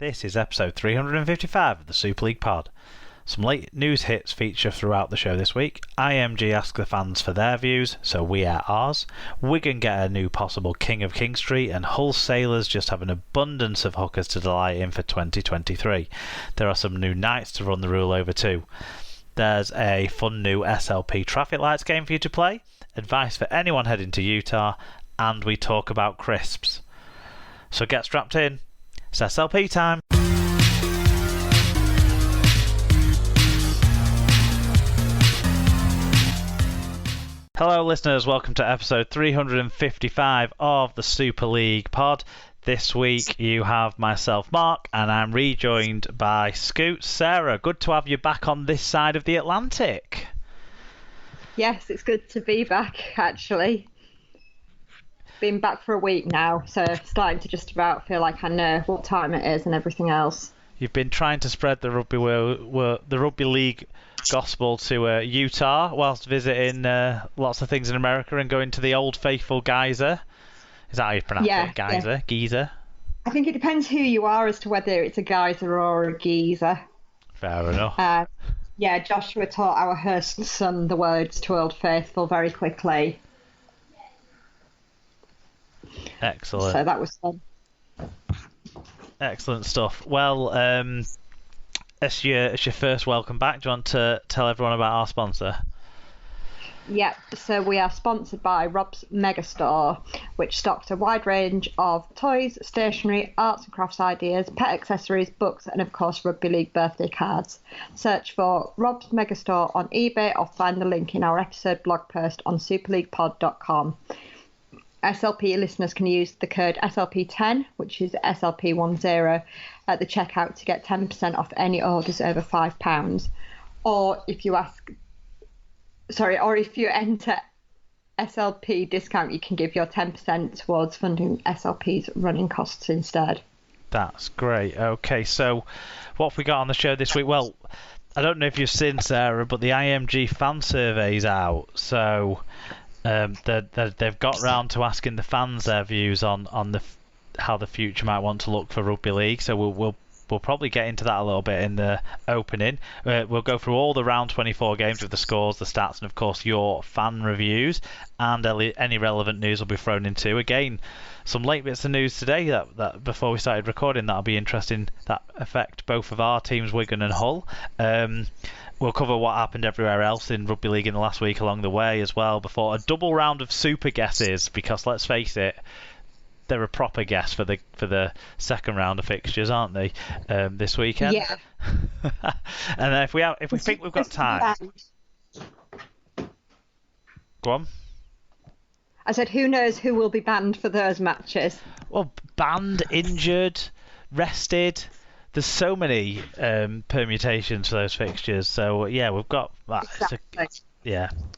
This is episode 355 of the Super League Pod. Some late news hits feature throughout the show this week. IMG ask the fans for their views, so we air ours. Wigan get a new possible King of King Street, and Hull Sailors just have an abundance of hookers to delight in for 2023. There are some new nights to run the rule over too. There's a fun new SLP traffic lights game for you to play, advice for anyone heading to Utah, and we talk about crisps. So get strapped in. It's SLP time. Hello listeners, welcome to episode 355 of the Super League Pod. This week you have myself, Mark, and I'm rejoined by Scoot. Sarah, good to have you back on this side of the Atlantic. Yes, it's good to be back, actually. Been back for a week now, so starting to just about feel like I know what time it is and everything else. You've been trying to spread the rugby league gospel to Utah whilst visiting lots of things in America and going to the Old Faithful Geyser. Is that how you pronounce it? Geyser? Yeah. Geyser? I think it depends who you are as to whether it's a geyser or a geezer. Fair enough. Joshua taught our host son the words to Old Faithful very quickly. Excellent. So that was fun. Excellent stuff. Well, it's your first welcome back. Do you want to tell everyone about our sponsor? Yep, so we are sponsored by Rob's Megastore, which stocks a wide range of toys, stationery, arts and crafts ideas, pet accessories, books, and of course Rugby League birthday cards. Search for Rob's Megastore on eBay or find the link in our episode blog post on superleaguepod.com. SLP listeners can use the code SLP10, which is SLP10, at the checkout to get 10% off any orders over £5. Or if you enter SLP discount, you can give your 10% towards funding SLP's running costs instead. That's great. Okay, so what have we got on the show this week? Well, I don't know if you've seen, Sarah, but the IMG fan survey's out, so they've got round to asking the fans their views on how the future might want to look for rugby league. So we'll probably get into that a little bit in the opening. We'll go through all the round 24 games with the scores, the stats, and of course your fan reviews, and any relevant news will be thrown into. Again, some late bits of news today that before we started recording that'll be interesting, that affect both of our teams, Wigan and Hull. We'll cover what happened everywhere else in rugby league in the last week along the way as well, before a double round of super guesses, because let's face it, they're a proper guess for the second round of fixtures, aren't they? This weekend. Yeah. And then if we think we've got time, go on. I said, who knows who will be banned for those matches? Well, banned, injured, rested. There's so many permutations for those fixtures. So yeah, we've got that. Exactly.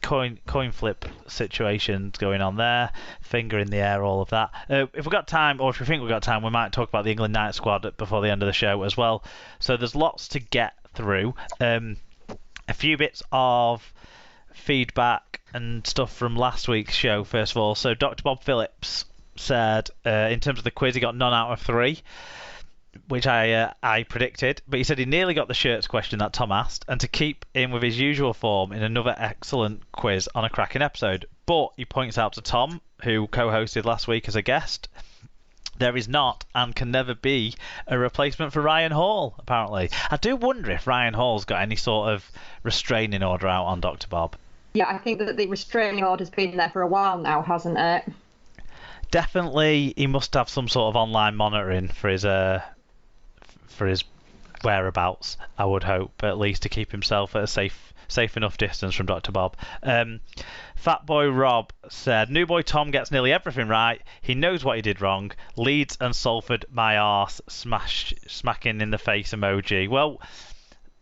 Coin flip situations going on there. Finger in the air, all of that. If we've got time, or if we think we've got time, we might talk about the England night squad before the end of the show as well. So there's lots to get through. A few bits of feedback and stuff from last week's show. First of all, so Dr. Bob Phillips said in terms of the quiz, he got none out of 3. Which I predicted, but he said he nearly got the shirts question that Tom asked, and to keep in with his usual form in another excellent quiz on a cracking episode. But he points out to Tom, who co-hosted last week as a guest, there is not and can never be a replacement for Ryan Hall, apparently. I do wonder if Ryan Hall's got any sort of restraining order out on Dr. Bob. Yeah, I think that the restraining order's been there for a while now, hasn't it? Definitely, he must have some sort of online monitoring for his whereabouts, I would hope, at least to keep himself at a safe enough distance from Dr. Bob. Fat Boy Rob said, New Boy Tom gets nearly everything right. He knows what he did wrong. Leeds and Salford, my arse, smacking in the face emoji. Well,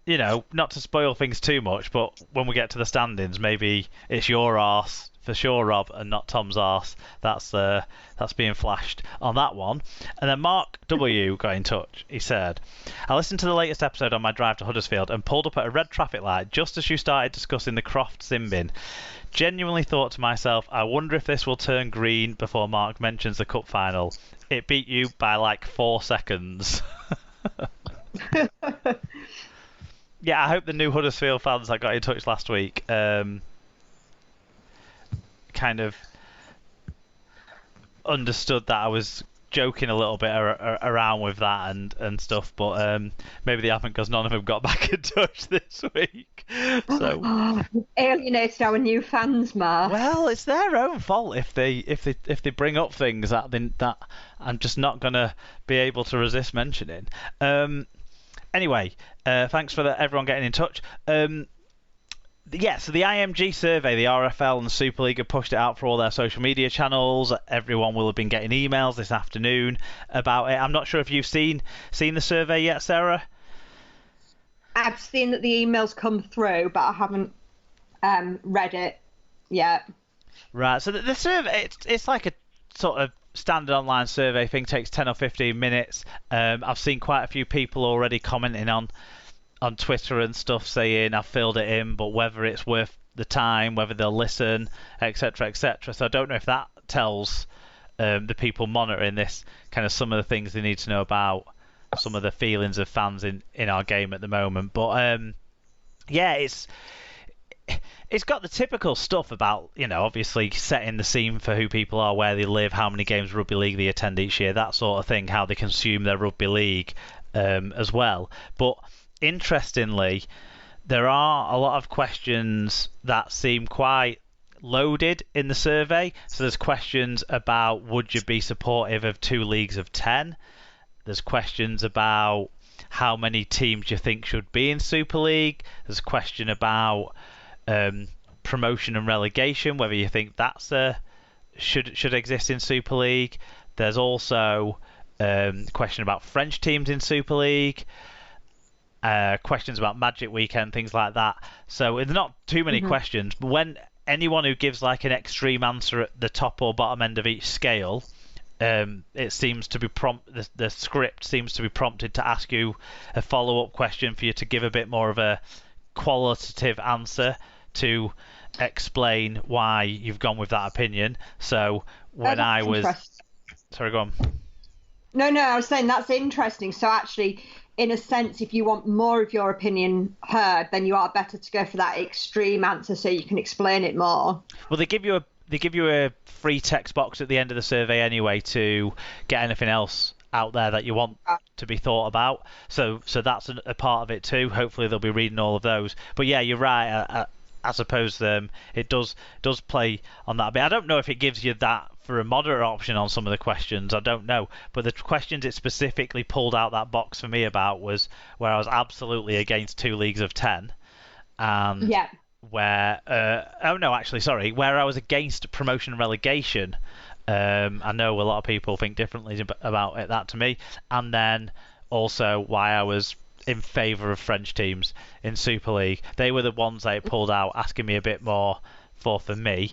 you know, not to spoil things too much, but when we get to the standings, maybe it's your arse for sure, Rob, and not Tom's arse. That's being flashed on that one. And then Mark W got in touch. He said, I listened to the latest episode on my drive to Huddersfield and pulled up at a red traffic light just as you started discussing the Croft sin bin. Genuinely thought to myself, I wonder if this will turn green before Mark mentions the cup final. It beat you by like 4 seconds. I hope the new Huddersfield fans that got in touch last week kind of understood that I was joking a little bit around with that and stuff, but maybe they haven't, because none of them got back in touch this week. So alienated our new fans, Mark. Well, it's their own fault if they bring up things that I'm just not gonna be able to resist mentioning. Anyway, thanks for everyone getting in touch. So the IMG survey, the RFL and the Super League have pushed it out for all their social media channels. Everyone will have been getting emails this afternoon about it. I'm not sure if you've seen the survey yet, Sarah. I've seen that the emails come through, but I haven't read it yet. Right. So the survey, it's like a sort of standard online survey thing. Takes 10 or 15 minutes. I've seen quite a few people already commenting on Twitter and stuff saying I've filled it in, but whether it's worth the time, whether they'll listen, etc., etc. So I don't know if that tells the people monitoring this kind of some of the things they need to know about some of the feelings of fans in our game at the moment. But it's got the typical stuff about, obviously setting the scene for who people are, where they live, how many games of rugby league they attend each year, that sort of thing, how they consume their rugby league as well. But interestingly, there are a lot of questions that seem quite loaded in the survey. So there's questions about, would you be supportive of 2 leagues of 10? There's questions about how many teams you think should be in Super League. There's a question about promotion and relegation, whether you think that's should exist in Super League. There's also a question about French teams in Super League. Questions about Magic Weekend, things like that. So it's not too many questions, but when anyone who gives like an extreme answer at the top or bottom end of each scale, it seems to be the script seems to be prompted to ask you a follow-up question for you to give a bit more of a qualitative answer to explain why you've gone with that opinion. So when I was... Sorry, go on. No, I was saying that's interesting. So actually, in a sense, if you want more of your opinion heard, then you are better to go for that extreme answer so you can explain it more. Well, they give you a free text box at the end of the survey anyway to get anything else out there that you want to be thought about. So that's a part of it too. Hopefully they'll be reading all of those. But yeah, you're right. I suppose it does play on that a bit. I don't know if it gives you that for a moderate option on some of the questions. I don't know. But the questions it specifically pulled out that box for me about was where I was absolutely against 2 leagues of 10. And where where I was against promotion and relegation. I know a lot of people think differently about it, that to me. And then also why I was in favour of French teams in Super League. They were the ones I pulled out, asking me a bit more for me.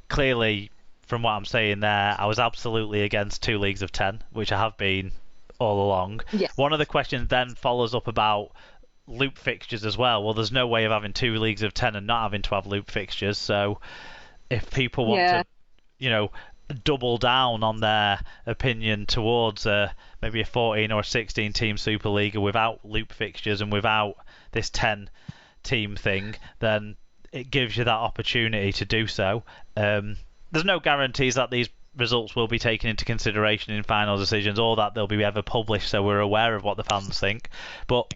Clearly, from what I'm saying there, I was absolutely against 2 leagues of 10, which I have been all along. Yeah. One of the questions then follows up about loop fixtures as well. Well, there's no way of having 2 leagues of 10 and not having 12 loop fixtures. So if people want to, double down on their opinion towards maybe a 14 or a 16 team Super League without loop fixtures and without this 10 team thing, then it gives you that opportunity to do so. There's no guarantees that these results will be taken into consideration in final decisions or that they'll be ever published, so we're aware of what the fans think. But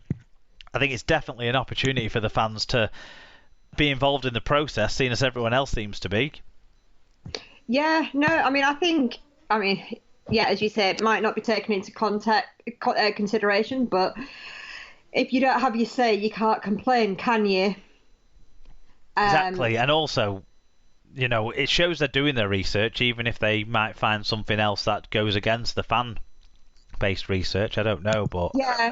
I think it's definitely an opportunity for the fans to be involved in the process, seeing as everyone else seems to be. Yeah, no, as you say, it might not be taken into consideration, but if you don't have your say, you can't complain, can you? Exactly, and also, it shows they're doing their research, even if they might find something else that goes against the fan-based research. I don't know, but... Yeah,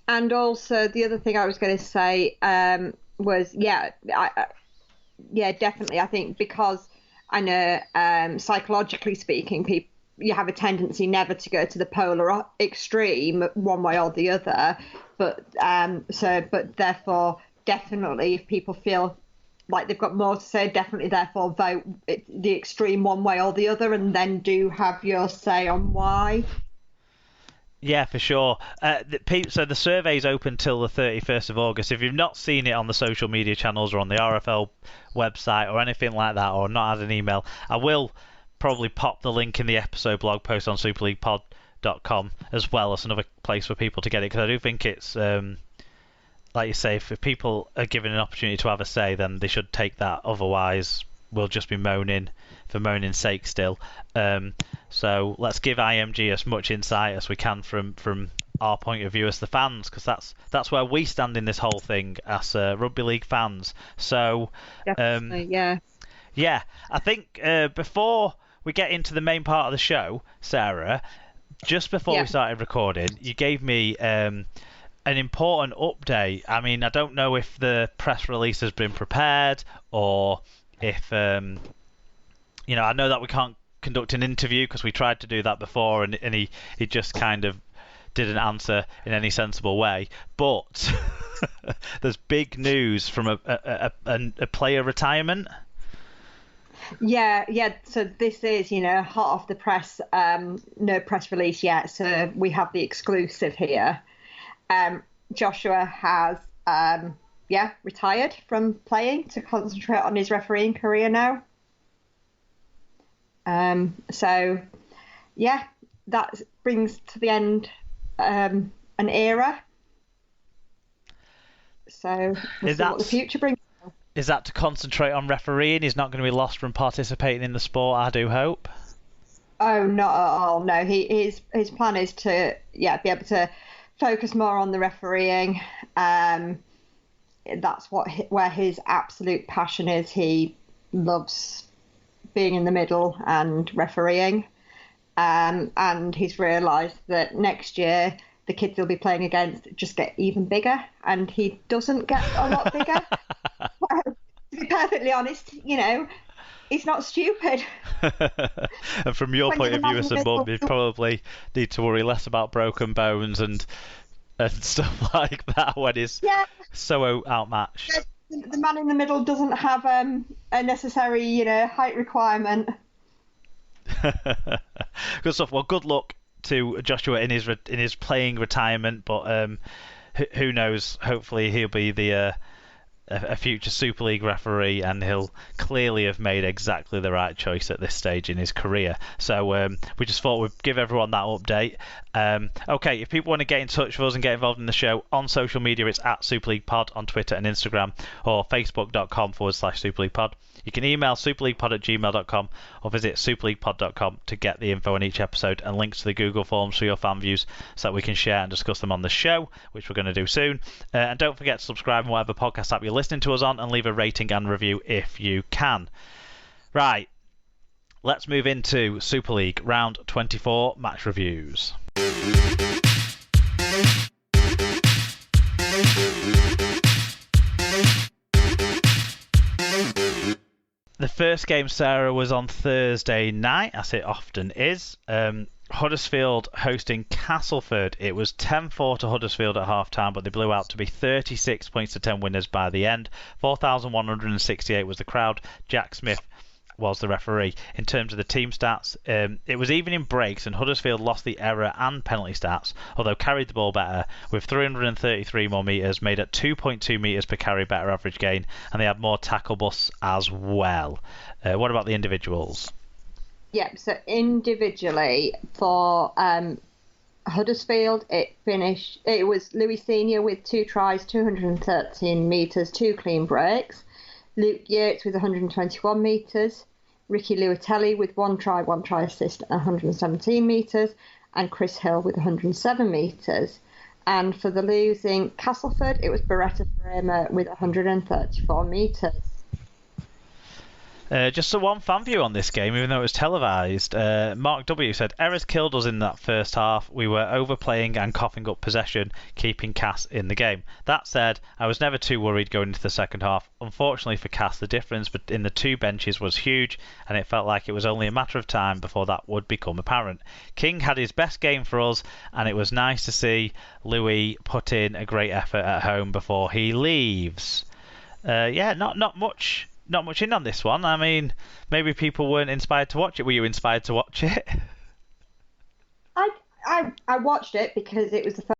and also the other thing I was going to say was, definitely, I think, because I know psychologically speaking, you have a tendency never to go to the polar extreme one way or the other, but therefore definitely if people feel like they've got more to say, definitely therefore vote the extreme one way or the other and then do have your say on why. Yeah, for sure. So the survey's open till the 31st of August. If you've not seen it on the social media channels or on the RFL website or anything like that, or not had an email, I will probably pop the link in the episode blog post on superleaguepod.com as well as another place for people to get it, because I do think it's, like you say, if people are given an opportunity to have a say, then they should take that. Otherwise, we'll just be moaning for moaning's sake still. So let's give IMG as much insight as we can from our point of view as the fans, because that's where we stand in this whole thing as rugby league fans. So yeah, I think before we get into the main part of the show, Sarah, just before we started recording, you gave me an important update. I mean, I don't know if the press release has been prepared or if I know that we can't conduct an interview because we tried to do that before, and he just kind of didn't answer in any sensible way. But there's big news from a player retirement. Yeah. So this is, hot off the press. No press release yet. So we have the exclusive here. Joshua has, retired from playing to concentrate on his refereeing career now. That brings to the end an era. So we'll see what the future brings. Is that to concentrate on refereeing? He's not going to be lost from participating in the sport, I do hope. Oh, not at all. No, his plan is to be able to focus more on the refereeing. That's where his absolute passion is. He loves being in the middle and refereeing, and he's realised that next year the kids he'll be playing against just get even bigger, and he doesn't get a lot bigger. Well, to be perfectly honest, he's not stupid. And from your point of view as a mum, you probably need to worry less about broken bones and stuff like that when he's so outmatched. The man in the middle doesn't have a necessary, height requirement. Good stuff. Well, good luck to Joshua in his playing retirement, but who knows? Hopefully, he'll be a future Super League referee, and he'll clearly have made exactly the right choice at this stage in his career. So we just thought we'd give everyone that update. Okay, if people want to get in touch with us and get involved in the show on social media, it's at Super League Pod on Twitter and Instagram, or facebook.com/Super League Pod. You can email superleaguepod@gmail.com or visit superleaguepod.com to get the info on each episode and links to the Google Forms for your fan views so that we can share and discuss them on the show, which we're going to do soon. And don't forget to subscribe on whatever podcast app you're listening to us on, and leave a rating and review if you can. Right, let's move into Super League Round 24 match reviews. The first game, Sarah, was on Thursday night, as it often is. Huddersfield hosting Castleford. It was 10-4 to Huddersfield at half-time, but they blew out to be 36 points to 10 winners by the end. 4,168 was the crowd. Jack Smith was the referee. In terms of the team stats, it was even in breaks, and Huddersfield lost the error and penalty stats, although carried the ball better with 333 more metres, made at 2.2 metres per carry better average gain, and they had more tackle busts as well. What about the individuals? Yeah, so individually for Huddersfield, it was Louis Senior with 2 tries, 213 metres, 2 clean breaks. Luke Yates with 121 metres. Ricky Luatelli with 1 try, 1 try assist, 117 metres. And Chris Hill with 107 metres. And for the losing Castleford, it was Beretta Framer with 134 metres. Just a one fan view on this game, even though it was televised. Mark W said, errors killed us in that first half. We were overplaying and coughing up possession, keeping Cass in the game. That said, I was never too worried going into the second half. Unfortunately for Cass, the difference in the two benches was huge, and it felt like it was only a matter of time before that would become apparent. King had his best game for us, and it was nice to see Louis put in a great effort at home before he leaves. Not much in on this one. I mean, maybe people weren't inspired to watch it. Were you inspired to watch it? I watched it because it was the